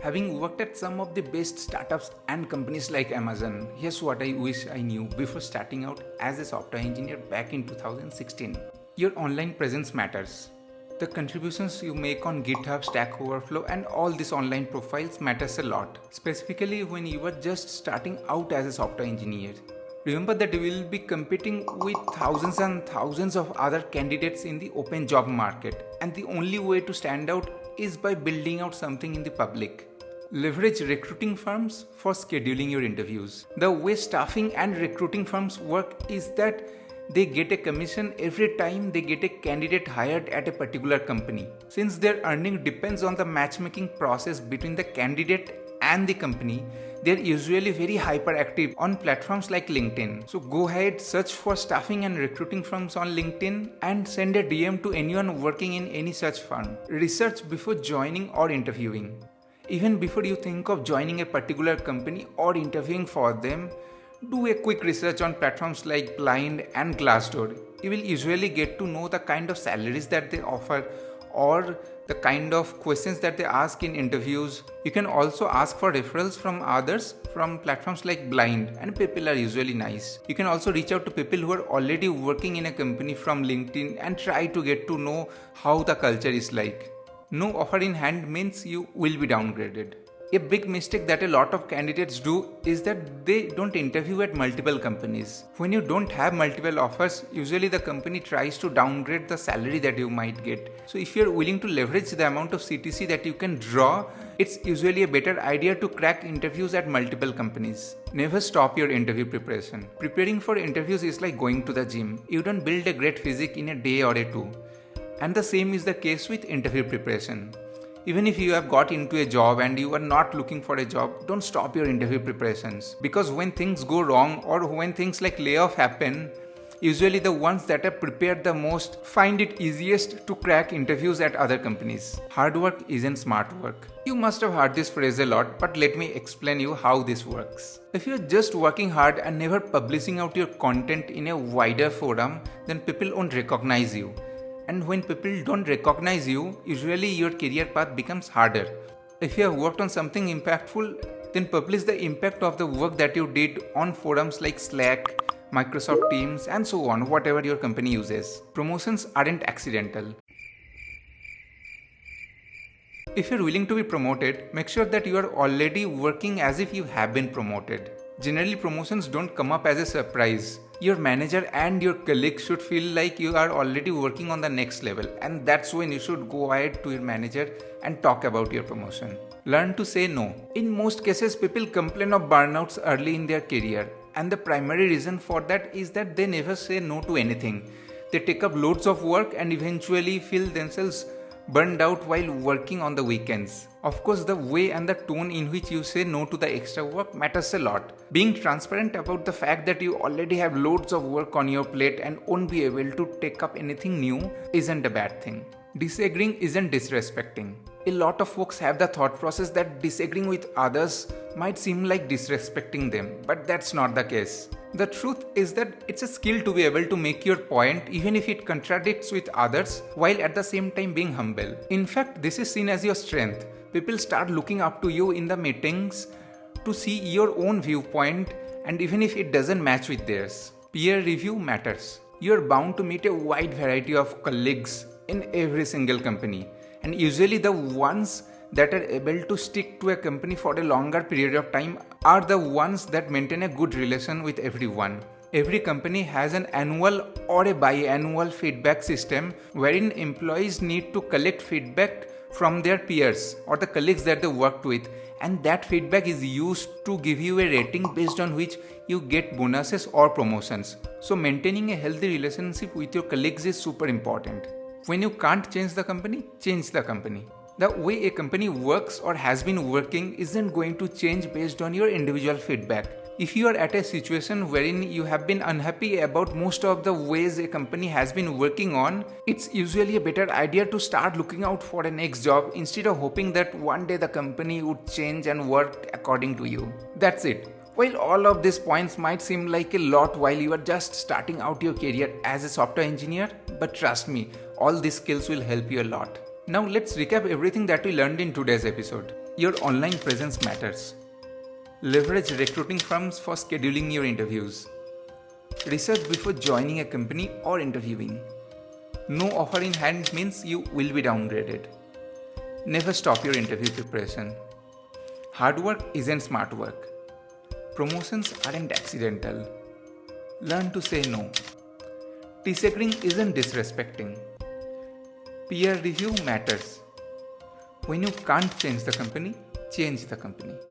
Having worked at some of the best startups and companies like Amazon, here's what I wish I knew before starting out as a software engineer back in 2016. Your online presence matters. The contributions you make on GitHub, Stack Overflow, and all these online profiles matters a lot, specifically when you are just starting out as a software engineer. Remember that you will be competing with thousands and thousands of other candidates in the open job market, and the only way to stand out is by building out something in the public. Leverage recruiting firms for scheduling your interviews. The way staffing and recruiting firms work is that they get a commission every time they get a candidate hired at a particular company. Since their earning depends on the matchmaking process between the candidate and the company, they are usually very hyperactive on platforms like LinkedIn. So go ahead, search for staffing and recruiting firms on LinkedIn and send a DM to anyone working in any such firm. Research before joining or interviewing. Even before you think of joining a particular company or interviewing for them, do a quick research on platforms like Blind and Glassdoor. You will usually get to know the kind of salaries that they offer or the kind of questions that they ask in interviews. You can also ask for referrals from others from platforms like Blind, and people are usually nice. You can also reach out to people who are already working in a company from LinkedIn and try to get to know how the culture is like. No offer in hand means you will be downgraded. A big mistake that a lot of candidates do is that they don't interview at multiple companies. When you don't have multiple offers, usually the company tries to downgrade the salary that you might get. So if you're willing to leverage the amount of CTC that you can draw, it's usually a better idea to crack interviews at multiple companies. Never stop your interview preparation. Preparing for interviews is like going to the gym. You don't build a great physique in a day or two. And the same is the case with interview preparation. Even if you have got into a job and you are not looking for a job, don't stop your interview preparations. Because when things go wrong or when things like layoff happen, usually the ones that are prepared the most find it easiest to crack interviews at other companies. Hard work isn't smart work. You must have heard this phrase a lot, but let me explain you how this works. If you're just working hard and never publishing out your content in a wider forum, then people won't recognize you. And when people don't recognize you, usually your career path becomes harder. If you have worked on something impactful, then publish the impact of the work that you did on forums like Slack, Microsoft Teams, and so on, whatever your company uses. Promotions aren't accidental. If you're willing to be promoted, make sure that you are already working as if you have been promoted. Generally, promotions don't come up as a surprise. Your manager and your colleagues should feel like you are already working on the next level, and that's when you should go ahead to your manager and talk about your promotion. Learn to say no. In most cases, people complain of burnouts early in their career, and the primary reason for that is that they never say no to anything. They take up loads of work and eventually feel themselves burned out while working on the weekends. Of course, the way and the tone in which you say no to the extra work matters a lot. Being transparent about the fact that you already have loads of work on your plate and won't be able to take up anything new isn't a bad thing. Disagreeing isn't disrespecting. A lot of folks have the thought process that disagreeing with others might seem like disrespecting them, but that's not the case. The truth is that it's a skill to be able to make your point even if it contradicts with others while at the same time being humble. In fact, this is seen as your strength. People start looking up to you in the meetings to see your own viewpoint, and even if it doesn't match with theirs. Peer review matters. You're bound to meet a wide variety of colleagues in every single company, and usually the ones that are able to stick to a company for a longer period of time are the ones that maintain a good relation with everyone. Every company has an annual or a biannual feedback system wherein employees need to collect feedback from their peers or the colleagues that they worked with, and that feedback is used to give you a rating based on which you get bonuses or promotions. So maintaining a healthy relationship with your colleagues is super important. When you can't change the company, change the company. The way a company works or has been working isn't going to change based on your individual feedback. If you are at a situation wherein you have been unhappy about most of the ways a company has been working on, it's usually a better idea to start looking out for a next job instead of hoping that one day the company would change and work according to you. That's it. While all of these points might seem like a lot while you are just starting out your career as a software engineer, but trust me, all these skills will help you a lot. Now let's recap everything that we learned in today's episode. Your online presence matters. Leverage recruiting firms for scheduling your interviews. Research before joining a company or interviewing. No offer in hand means you will be downgraded. Never stop your interview preparation. Hard work isn't smart work. Promotions aren't accidental. Learn to say no. Disagreeing isn't disrespecting. Peer review matters. When you can't change the company, change the company.